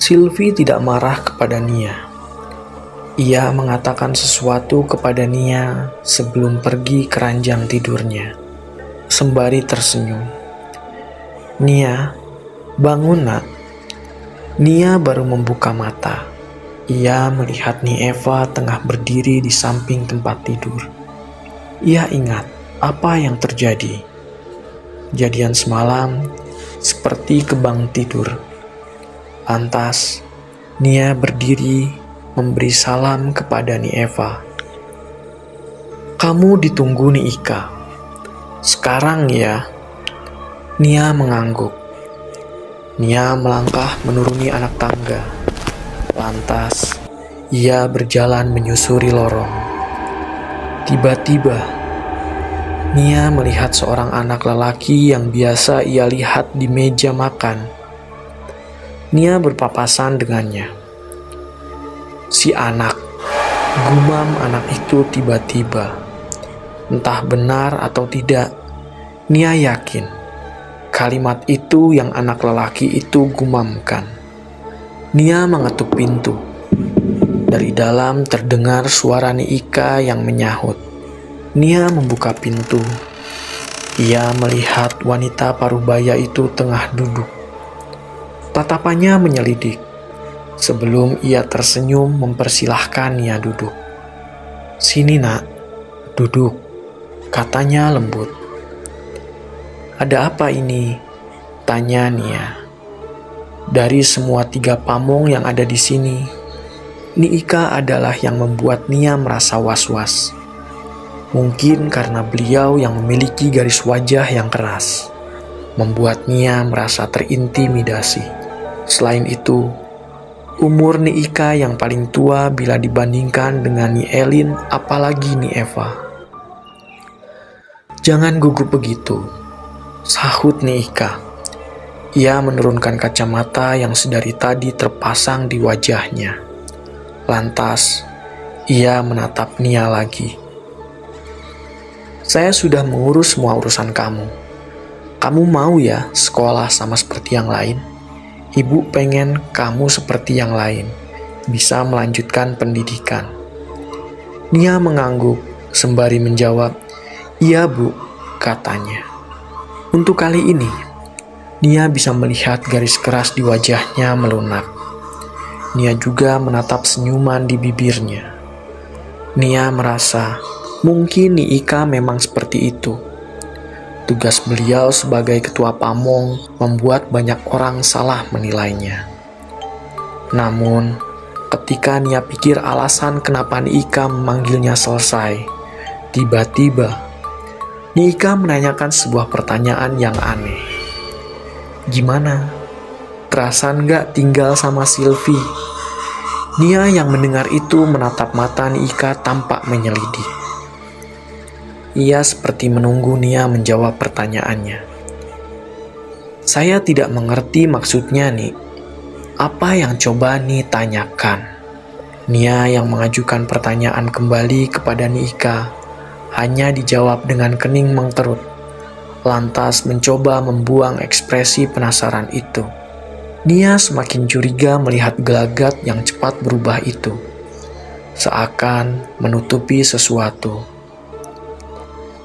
Sylvie tidak marah kepada Nia. Ia mengatakan sesuatu kepada Nia sebelum pergi ke ranjang tidurnya, sembari tersenyum. "Nia, bangun nak." Nia baru membuka mata. Ia melihat Nieva tengah berdiri di samping tempat tidur. Ia ingat apa yang terjadi. Kejadian semalam seperti kebang tidur. Lantas, Nia berdiri memberi salam kepada Nieva. "Kamu ditunggu nih Ika. Sekarang ya." Nia mengangguk. Nia melangkah menuruni anak tangga. Lantas, ia berjalan menyusuri lorong. Tiba-tiba, Nia melihat seorang anak lelaki yang biasa ia lihat di meja makan. Nia berpapasan dengannya. "Si anak," gumam anak itu tiba-tiba. Entah benar atau tidak, Nia yakin kalimat itu yang anak lelaki itu gumamkan. Nia mengetuk pintu. Dari dalam terdengar suara Ika yang menyahut. Nia membuka pintu. Ia melihat wanita parubaya itu tengah duduk. Tatapannya menyelidik. Sebelum ia tersenyum mempersilahkan Nia duduk. "Sini nak, duduk," katanya lembut. "Ada apa ini?" tanya Nia. Dari semua 3 pamong yang ada di sini, Ika adalah yang membuat Nia merasa was-was. Mungkin karena beliau yang memiliki garis wajah yang keras, membuat Nia merasa terintimidasi. Selain itu, umur Ika yang paling tua bila dibandingkan dengan Elin, apalagi Eva. "Jangan gugup begitu," sahut Ika. Ia menurunkan kacamata yang sedari tadi terpasang di wajahnya. Lantas, ia menatap Nia lagi. "Saya sudah mengurus semua urusan kamu. Kamu mau ya sekolah sama seperti yang lain? Ibu pengen kamu seperti yang lain, bisa melanjutkan pendidikan." Nia mengangguk sembari menjawab, "Iya Bu," katanya. Untuk kali ini, Nia bisa melihat garis keras di wajahnya melunak. Nia juga menatap senyuman di bibirnya. Nia merasa mungkin Ika memang seperti itu. Tugas beliau sebagai ketua pamong membuat banyak orang salah menilainya. Namun, ketika Nia pikir alasan kenapa Ika memanggilnya selesai, tiba-tiba Ika menanyakan sebuah pertanyaan yang aneh. "Gimana? Kerasan gak tinggal sama Sylvie?" Nia yang mendengar itu menatap mata Ika tampak menyelidik. Ia seperti menunggu Nia menjawab pertanyaannya. "Saya tidak mengerti maksudnya, Ni. Apa yang coba Ni tanyakan?" Nia yang mengajukan pertanyaan kembali kepada Ika hanya dijawab dengan kening mengkerut. Lantas mencoba membuang ekspresi penasaran itu. Nia semakin curiga melihat gelagat yang cepat berubah itu. Seakan menutupi sesuatu.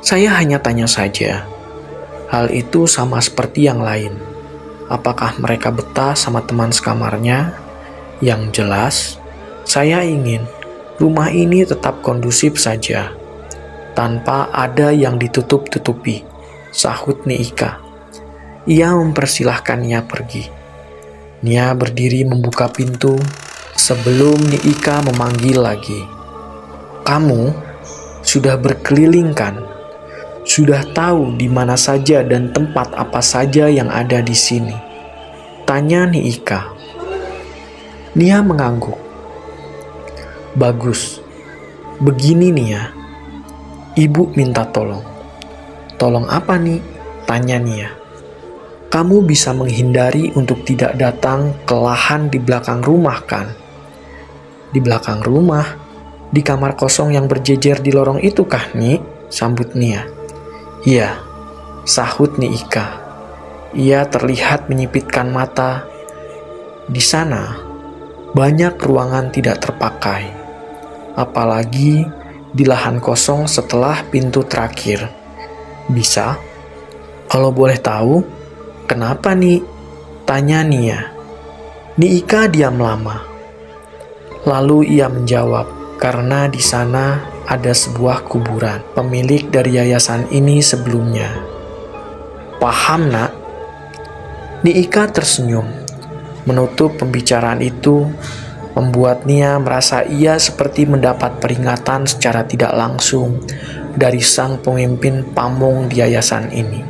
"Saya hanya tanya saja. Hal itu sama seperti yang lain. Apakah mereka betah sama teman sekamarnya? Yang jelas, saya ingin rumah ini tetap kondusif saja, tanpa ada yang ditutup-tutupi," sahut Ika. Ia mempersilahkan Nia pergi. Nia berdiri membuka pintu sebelum Ika memanggil lagi. "Kamu sudah berkeliling kan? Sudah tahu di mana saja dan tempat apa saja yang ada di sini?" tanya Ika. Nia mengangguk. "Bagus. Begini Nia, Ibu minta tolong." "Tolong apa nih?" tanya Nia. "Kamu bisa menghindari untuk tidak datang ke lahan di belakang rumah kan?" "Di belakang rumah? Di kamar kosong yang berjejer di lorong itu kah, Ni?" sambut Nia. "Iya," sahut Ika. Ia terlihat menyipitkan mata. "Di sana Banyak ruangan tidak terpakai, apalagi di lahan kosong setelah pintu terakhir. Bisa? Kalau boleh tahu, kenapa nih? Tanya Nia. Ika diam lama. Lalu ia menjawab, karena di sana ada sebuah kuburan pemilik dari yayasan ini sebelumnya. Paham, Nak? Ika tersenyum. Menutup pembicaraan itu membuat Nia merasa ia seperti mendapat peringatan secara tidak langsung dari sang pemimpin pamong di yayasan ini.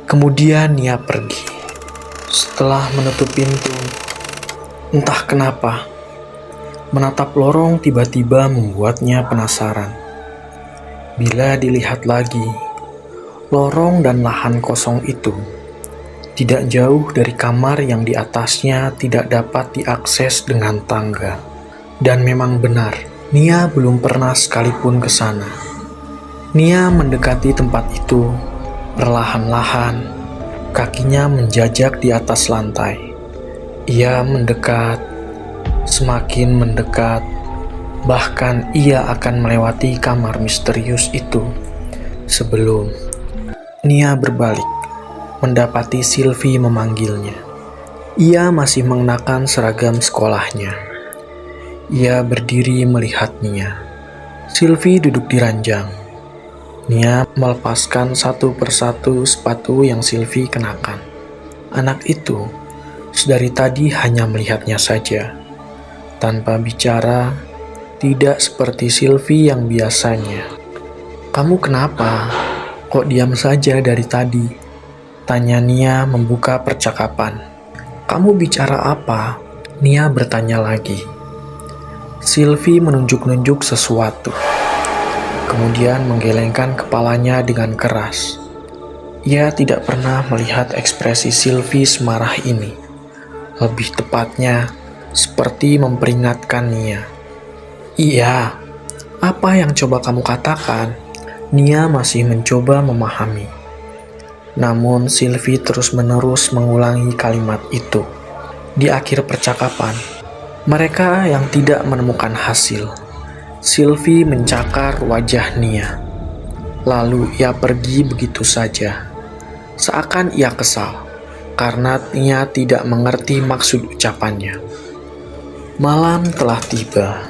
Kemudian Nia pergi. Setelah menutup pintu, entah kenapa, menatap lorong tiba-tiba membuatnya penasaran. Bila dilihat lagi, lorong dan lahan kosong itu tidak jauh dari kamar yang di atasnya tidak dapat diakses dengan tangga. Dan memang benar, Nia belum pernah sekalipun ke sana. Nia mendekati tempat itu, perlahan-lahan, kakinya menjajak di atas lantai. Ia mendekat, semakin mendekat, bahkan ia akan melewati kamar misterius itu. Sebelum Nia berbalik, mendapati Sylvie memanggilnya. Ia masih mengenakan seragam sekolahnya. Ia berdiri melihat Nia. Sylvie duduk di ranjang. Nia melepaskan satu persatu sepatu yang Sylvie kenakan. Anak itu sedari tadi hanya melihatnya saja, tanpa bicara, tidak seperti Sylvie yang biasanya. "Kamu kenapa? Kok diam saja dari tadi?" tanya Nia membuka percakapan. "Kamu bicara apa?" Nia bertanya lagi. Sylvie menunjuk-nunjuk sesuatu, kemudian menggelengkan kepalanya dengan keras. Ia tidak pernah melihat ekspresi Sylvie semarah ini. Lebih tepatnya, seperti memperingatkan Nia. "Iya, apa yang coba kamu katakan?" Nia masih mencoba memahami. Namun Sylvie terus-menerus mengulangi kalimat itu. Di akhir percakapan, mereka yang tidak menemukan hasil. Sylvie mencakar wajah Nia. Lalu ia pergi begitu saja. Seakan ia kesal, karena Nia tidak mengerti maksud ucapannya. Malam telah tiba.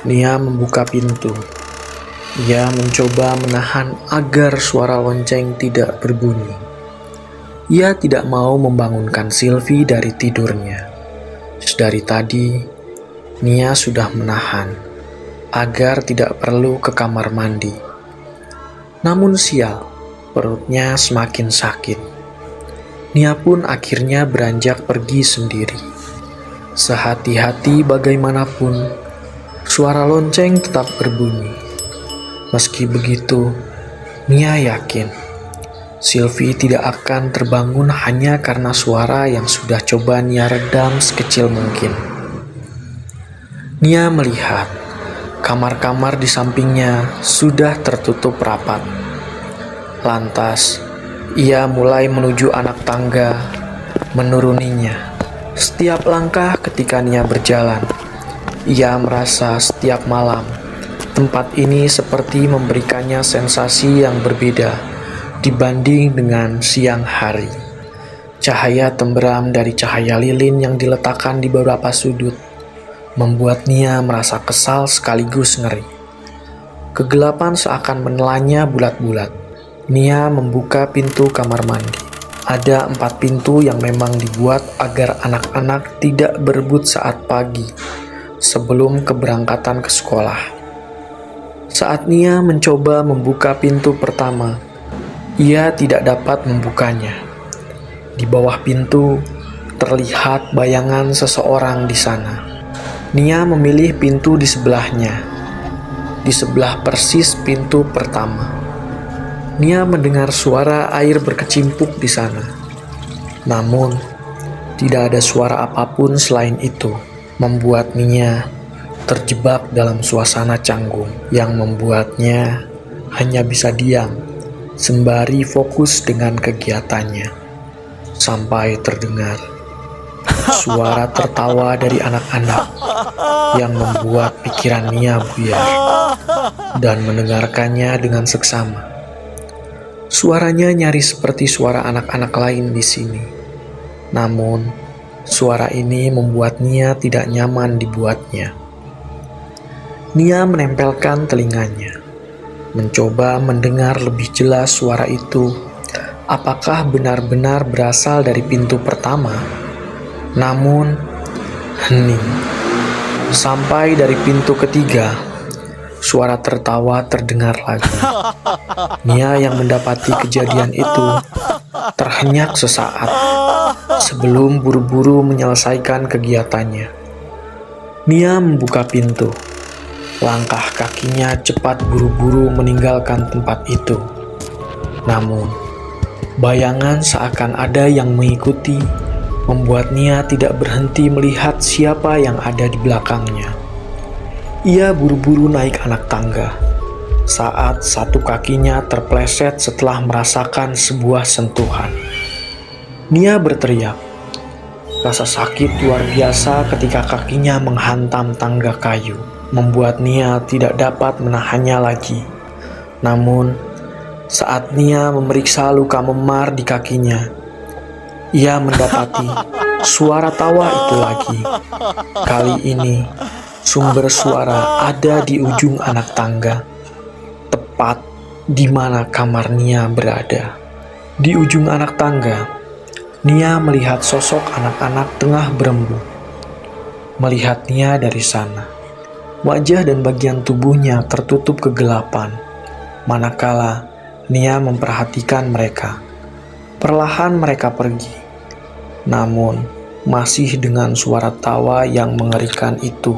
Nia membuka pintu. Ia mencoba menahan agar suara lonceng tidak berbunyi. Ia tidak mau membangunkan Sylvie dari tidurnya. Sedari tadi, Nia sudah menahan agar tidak perlu ke kamar mandi. Namun sial, perutnya semakin sakit. Nia pun akhirnya beranjak pergi sendiri. Sehati-hati bagaimanapun, suara lonceng tetap berbunyi. Meski begitu, Nia yakin Sylvie tidak akan terbangun hanya karena suara yang sudah coba Nia redam sekecil mungkin. Nia melihat kamar-kamar di sampingnya sudah tertutup rapat. Lantas, ia mulai menuju anak tangga, menuruninya. Setiap langkah ketika Nia berjalan, ia merasa setiap malam tempat ini seperti memberikannya sensasi yang berbeda dibanding dengan siang hari. Cahaya temberam dari cahaya lilin yang diletakkan di beberapa sudut membuat Nia merasa kesal sekaligus ngeri. Kegelapan seakan menelannya bulat-bulat. Nia membuka pintu kamar mandi. Ada 4 pintu yang memang dibuat agar anak-anak tidak berebut saat pagi sebelum keberangkatan ke sekolah. Saat Nia mencoba membuka pintu pertama, ia tidak dapat membukanya. Di bawah pintu, terlihat bayangan seseorang di sana. Nia memilih pintu di sebelahnya, di sebelah persis pintu pertama. Nia mendengar suara air berkecimpuk di sana. Namun, tidak ada suara apapun selain itu, membuat Nia terjebak dalam suasana canggung yang membuatnya hanya bisa diam sembari fokus dengan kegiatannya. Sampai terdengar suara tertawa dari anak-anak yang membuat pikiran Nia buyar dan mendengarkannya dengan seksama. Suaranya nyaris seperti suara anak-anak lain di sini. Namun, suara ini membuat Nia tidak nyaman dibuatnya. Nia menempelkan telinganya, mencoba mendengar lebih jelas suara itu. Apakah benar-benar berasal dari pintu pertama? Namun, hening. Sampai dari pintu ketiga, suara tertawa terdengar lagi. Nia yang mendapati kejadian itu terhenyak sesaat sebelum buru-buru menyelesaikan kegiatannya. Nia membuka pintu. Langkah kakinya cepat buru-buru meninggalkan tempat itu. Namun, bayangan seakan ada yang mengikuti membuat Nia tidak berhenti melihat siapa yang ada di belakangnya. Ia buru-buru naik anak tangga saat satu kakinya terpleset setelah merasakan sebuah sentuhan. Nia berteriak. Rasa sakit luar biasa ketika kakinya menghantam tangga kayu membuat Nia tidak dapat menahannya lagi. Namun, saat Nia memeriksa luka memar di kakinya, ia mendapati suara tawa itu lagi. Kali ini, sumber suara ada di ujung anak tangga, tepat di mana kamar Nia berada. Di ujung anak tangga, Nia melihat sosok anak-anak tengah berembuk. Melihat Nia dari sana, wajah dan bagian tubuhnya tertutup kegelapan. Manakala Nia memperhatikan mereka, perlahan mereka pergi. Namun, masih dengan suara tawa yang mengerikan itu.